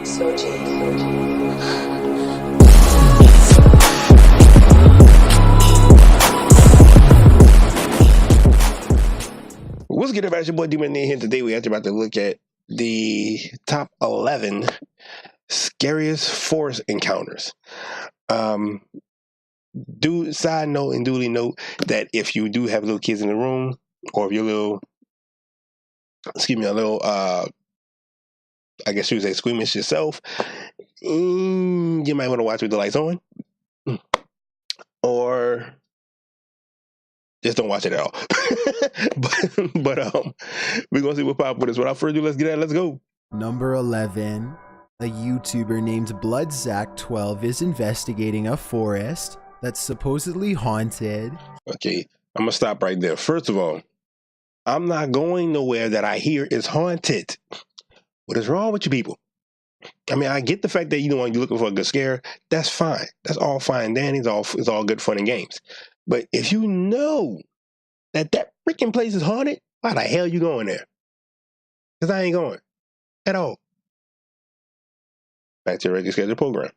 What's good, everybody? It's your boy Demon Neeyooo here. Today we're actually about to look at the top 11 scariest forest encounters. Side note and duly note that if you do have little kids in the room, or if you're I guess you would say squeamish yourself, you might want to watch with the lights on, or just don't watch it at all. but we're gonna see what pop with us. Without further ado, let's get at it. Let's go. Number 11. A YouTuber named Bloodzack12 is investigating a forest that's supposedly haunted. Okay, I'm gonna stop right there. First of all, I'm not going nowhere that I hear is haunted. What is wrong with you people? I mean, I get the fact that you're looking for a good scare. That's fine. That's all fine. Danny, it's all good fun and games. But if you know that freaking place is haunted, why the hell you going there? Because I ain't going at all. Back to your regular scheduled program.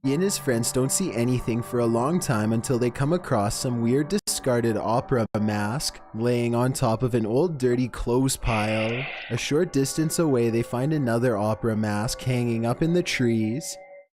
He and his friends don't see anything for a long time until they come across some weird discarded opera mask laying on top of an old dirty clothes pile. A short distance away, they find another opera mask hanging up in the trees.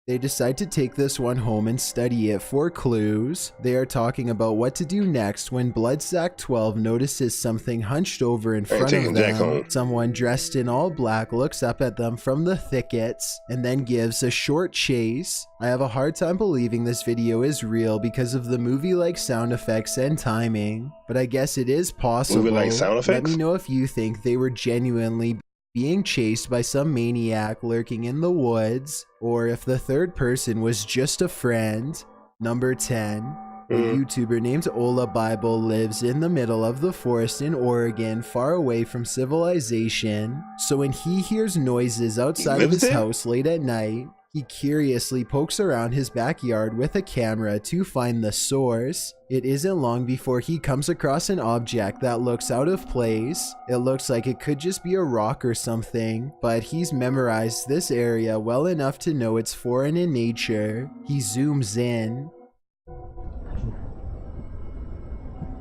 They decide to take this one home and study it for clues. They are talking about what to do next when Bloodzack12 notices something hunched over in front of them. Someone dressed in all black looks up at them from the thickets and then gives a short chase. I have a hard time believing this video is real because of the movie-like sound effects and timing, but I guess it is possible. Movie-like sound effects? Let me know if you think they were genuinely being chased by some maniac lurking in the woods, or if the third person was just a friend. Number 10. A YouTuber named Ola Bible lives in the middle of the forest in Oregon, far away from civilization. So when he hears noises outside of his house late at night, he curiously pokes around his backyard with a camera to find the source. It isn't long before he comes across an object that looks out of place. It looks like it could just be a rock or something, but he's memorized this area well enough to know it's foreign in nature. He zooms in.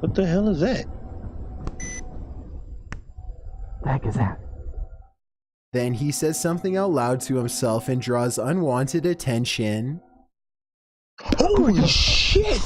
What the hell is that? The heck is that? Then he says something out loud to himself and draws unwanted attention. Holy shit!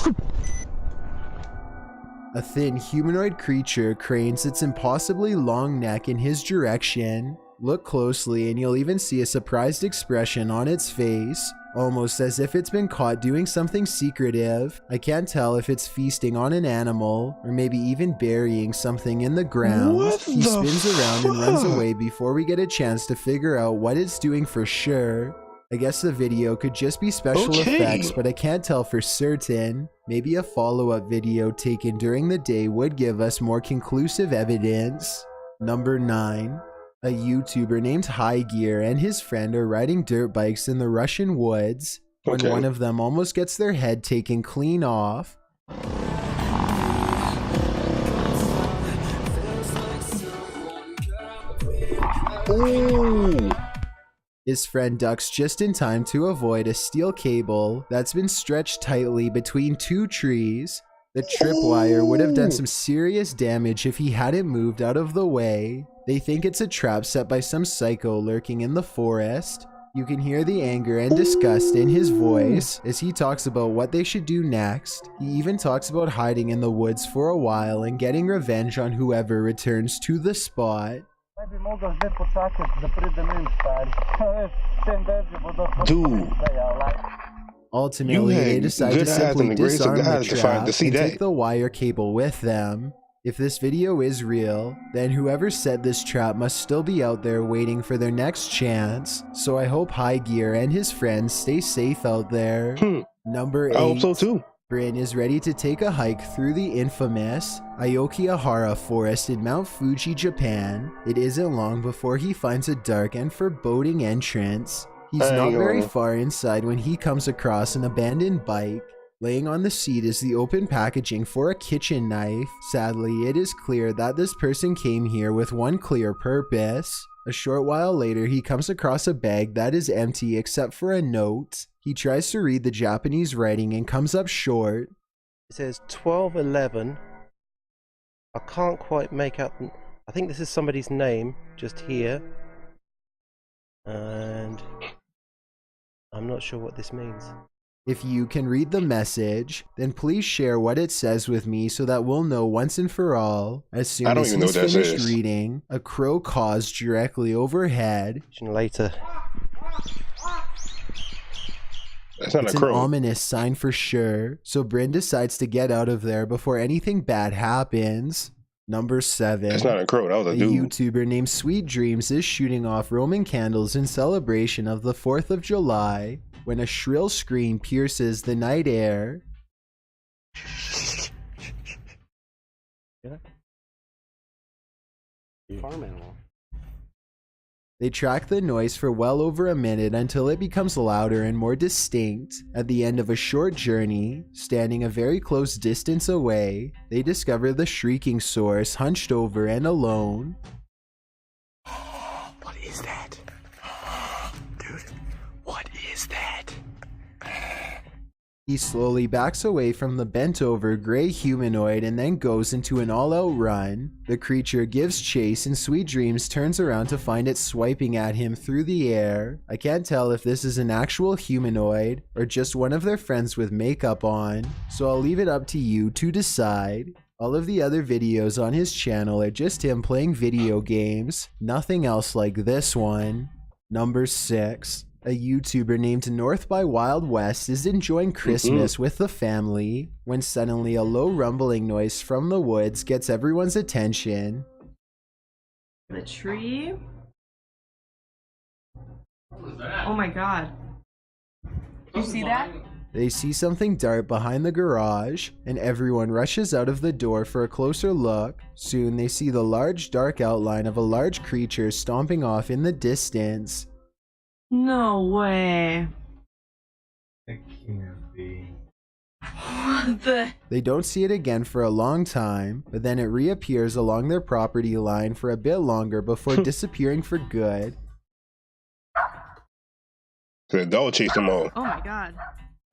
A thin humanoid creature cranes its impossibly long neck in his direction. Look closely and you'll even see a surprised expression on its face, almost as if it's been caught doing something secretive. I can't tell if it's feasting on an animal, or maybe even burying something in the ground. He spins around and runs away before we get a chance to figure out what it's doing for sure. I guess the video could just be special effects, but I can't tell for certain. Maybe a follow-up video taken during the day would give us more conclusive evidence. Number 9. A YouTuber named High Gear and his friend are riding dirt bikes in the Russian woods when one of them almost gets their head taken clean off. Ooh. His friend ducks just in time to avoid a steel cable that's been stretched tightly between two trees. The tripwire would have done some serious damage if he hadn't moved out of the way. They think it's a trap set by some psycho lurking in the forest. You can hear the anger and disgust in his voice as he talks about what they should do next. He even talks about hiding in the woods for a while and getting revenge on whoever returns to the spot. Dude. Ultimately, they decide to simply disarm the trap and take the wire cable with them. If this video is real, then whoever set this trap must still be out there waiting for their next chance. So I hope High Gear and his friends stay safe out there. Number 8. I hope so too. Bryn is ready to take a hike through the infamous Aokigahara forest in Mount Fuji, Japan. It isn't long before he finds a dark and foreboding entrance. He's not very far inside when he comes across an abandoned bike. Laying on the seat is the open packaging for a kitchen knife. Sadly, it is clear that this person came here with one clear purpose. A short while later, he comes across a bag that is empty except for a note. He tries to read the Japanese writing and comes up short. It says 1211. I can't quite make out. I think this is somebody's name just here. And I'm not sure what this means. If you can read the message, then please share what it says with me so that we'll know once and for all. As soon as he's finished reading, a crow caws directly overhead. Later. That's not it's a crow. An ominous sign for sure, so Bryn decides to get out of there before anything bad happens. Number 7. That's not a crow, that was a dude. YouTuber named Sweet Dreams is shooting off Roman candles in celebration of the 4th of July when a shrill scream pierces the night air. Farm animal. They track the noise for well over a minute until it becomes louder and more distinct. At the end of a short journey, standing a very close distance away, they discover the shrieking source hunched over and alone. What is that? Dude, what is that? He slowly backs away from the bent-over gray humanoid and then goes into an all-out run. The creature gives chase and Sweet Dreams turns around to find it swiping at him through the air. I can't tell if this is an actual humanoid or just one of their friends with makeup on, so I'll leave it up to you to decide. All of the other videos on his channel are just him playing video games, nothing else like this one. Number 6. A YouTuber named North by Wild West is enjoying Christmas with the family when suddenly a low rumbling noise from the woods gets everyone's attention. The tree? Oh my god. You see that? They see something dart behind the garage, and everyone rushes out of the door for a closer look. Soon they see the large dark outline of a large creature stomping off in the distance. No way. It can't be. What the? They don't see it again for a long time, but then it reappears along their property line for a bit longer before disappearing for good. The dog chased them all. Oh my god.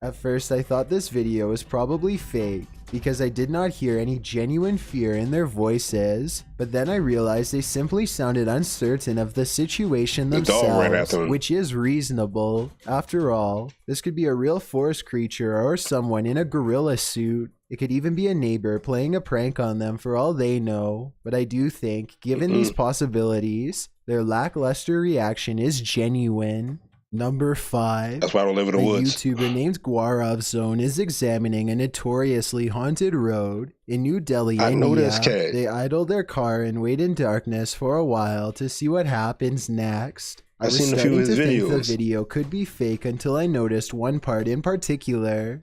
At first I thought this video was probably fake because I did not hear any genuine fear in their voices, but then I realized they simply sounded uncertain of the situation themselves, which is reasonable. After all, this could be a real forest creature or someone in a gorilla suit. It could even be a neighbor playing a prank on them for all they know, but I do think, given these possibilities, their lackluster reaction is genuine. Number 5. That's why I don't live in the woods. A YouTuber named Guarav Zone is examining a notoriously haunted road in New Delhi, I know India. this cat. They idle their car and wait in darkness for a while to see what happens next. I was seen a few starting of his to think the videos. video could be fake until I noticed one part in particular.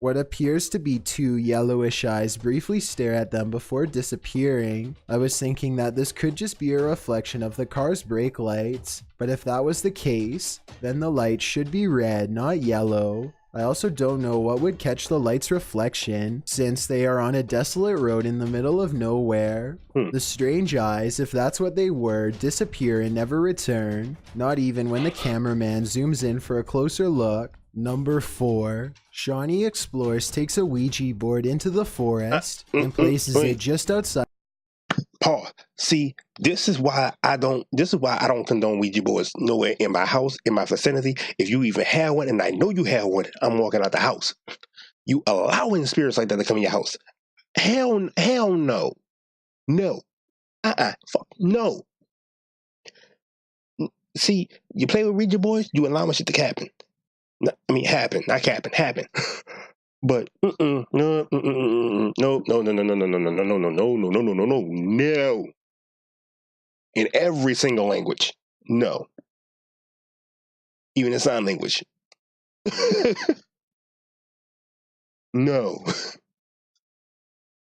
What appears to be 2 yellowish eyes briefly stare at them before disappearing. I was thinking that this could just be a reflection of the car's brake lights, but if that was the case, then the light should be red, not yellow. I also don't know what would catch the light's reflection, since they are on a desolate road in the middle of nowhere. The strange eyes, if that's what they were, disappear and never return, not even when the cameraman zooms in for a closer look. Number 4. Shawnee Explores takes a Ouija board into the forest and places it just outside. Paul, see, this is why I don't condone Ouija boards nowhere in my house, in my vicinity. If you even have one, and I know you have one, I'm walking out the house. You allowing spirits like that to come in your house? Hell no. No. Fuck no. See, you play with Ouija boards, you allow shit to happen. Happen. But no. In every single language, no. Even in sign language, no.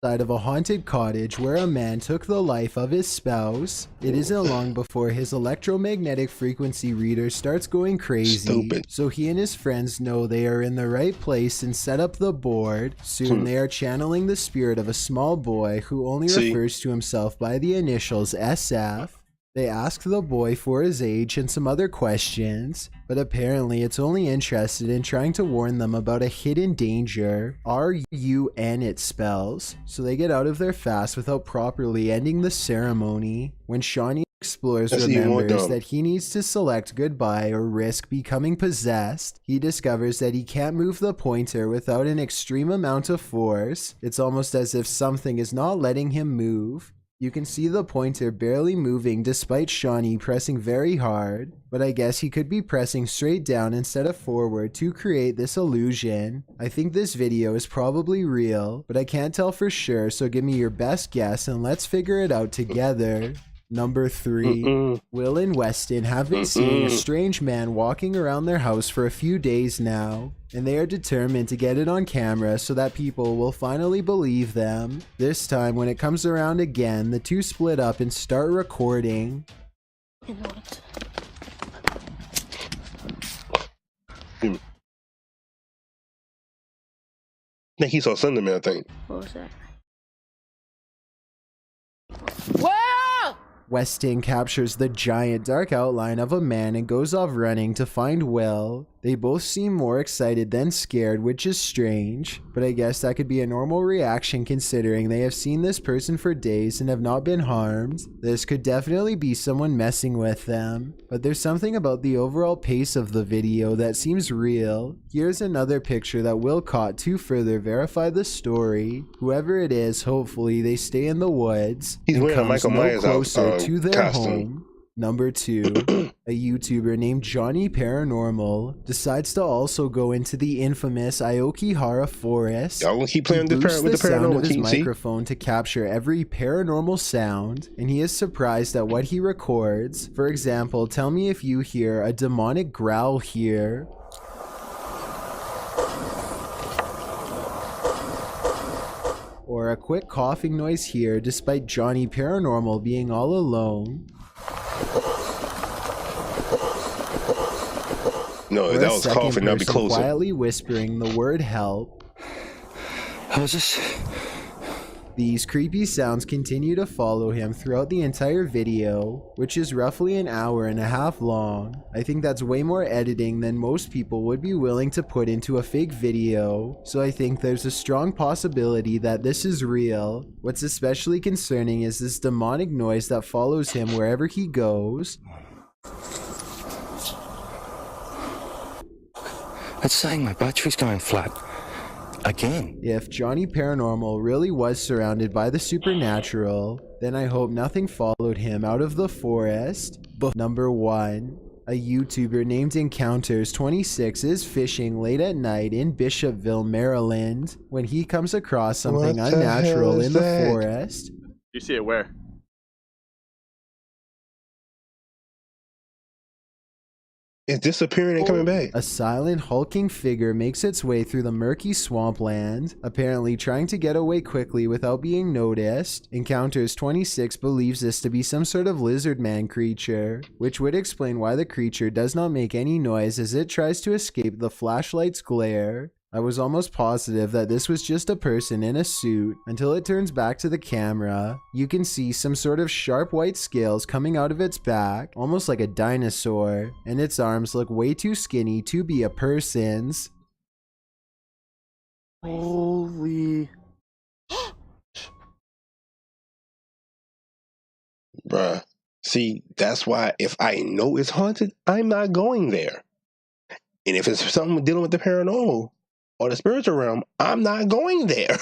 Side of a haunted cottage where a man took the life of his spouse. It isn't long before his electromagnetic frequency reader starts going crazy. Stupid. So he and his friends know they are in the right place and set up the board. Soon they are channeling the spirit of a small boy who only refers to himself by the initials SF. They ask the boy for his age and some other questions, but apparently it's only interested in trying to warn them about a hidden danger. RUN it spells, so they get out of there fast without properly ending the ceremony. When Shawnee Explores remembers that he needs to select goodbye or risk becoming possessed, he discovers that he can't move the pointer without an extreme amount of force. It's almost as if something is not letting him move. You can see the pointer barely moving despite Shawnee pressing very hard, but I guess he could be pressing straight down instead of forward to create this illusion. I think this video is probably real, but I can't tell for sure, so give me your best guess and let's figure it out together. Number 3. Will and Weston have been seeing a strange man walking around their house for a few days now, and they are determined to get it on camera so that people will finally believe them. This time, when it comes around again, the two split up and start recording. I think he saw Slenderman, I think. What was that? Weston captures the giant dark outline of a man and goes off running to find Will. They both seem more excited than scared, which is strange, but I guess that could be a normal reaction considering they have seen this person for days and have not been harmed. This could definitely be someone messing with them, but there's something about the overall pace of the video that seems real. Here's another picture that Will caught to further verify the story. Whoever it is, hopefully they stay in the woods. He's wearing a Michael Myers closer to their costume. home. Number 2, a YouTuber named Johnny Paranormal decides to also go into the infamous Aokihara forest. Y'all gonna keep playing with the sound of paranormal his team, see? microphone to capture every paranormal sound, and he is surprised at what he records. For example, tell me if you hear a demonic growl here. Or a quick coughing noise here despite Johnny Paranormal being all alone. No, if that was coughing, that'd be closer. Quietly whispering the word help. How's this? These creepy sounds continue to follow him throughout the entire video, which is roughly an hour and a half long. I think that's way more editing than most people would be willing to put into a fake video, so I think there's a strong possibility that this is real. What's especially concerning is this demonic noise that follows him wherever he goes. It's saying my battery's going flat. Again. If Johnny Paranormal really was surrounded by the supernatural, then I hope nothing followed him out of the forest. Number 1. A YouTuber named Encouters 26 is fishing late at night in Bishopville, Maryland, when he comes across something unnatural in the forest. You see it where? It's disappearing and coming back. A silent, hulking figure makes its way through the murky swampland, apparently trying to get away quickly without being noticed. Encouters 26 believes this to be some sort of lizard man creature, which would explain why the creature does not make any noise as it tries to escape the flashlight's glare. I was almost positive that this was just a person in a suit until it turns back to the camera. You can see some sort of sharp white scales coming out of its back, almost like a dinosaur, and its arms look way too skinny to be a person's. Holy. Bruh. See, that's why if I know it's haunted, I'm not going there. And if it's something dealing with the paranormal or the spiritual realm, I'm not going there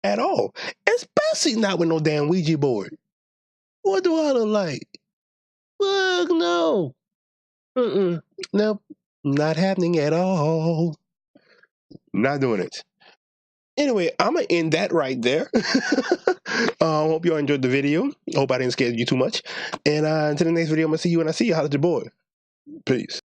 at all. Especially not with no damn Ouija board. What do I look like? Fuck no. Nope. Not happening at all. Not doing it. Anyway, I'm going to end that right there. Hope you all enjoyed the video. Hope I didn't scare you too much. And until the next video, I'm going to see you when I see you. How's your boy? Peace.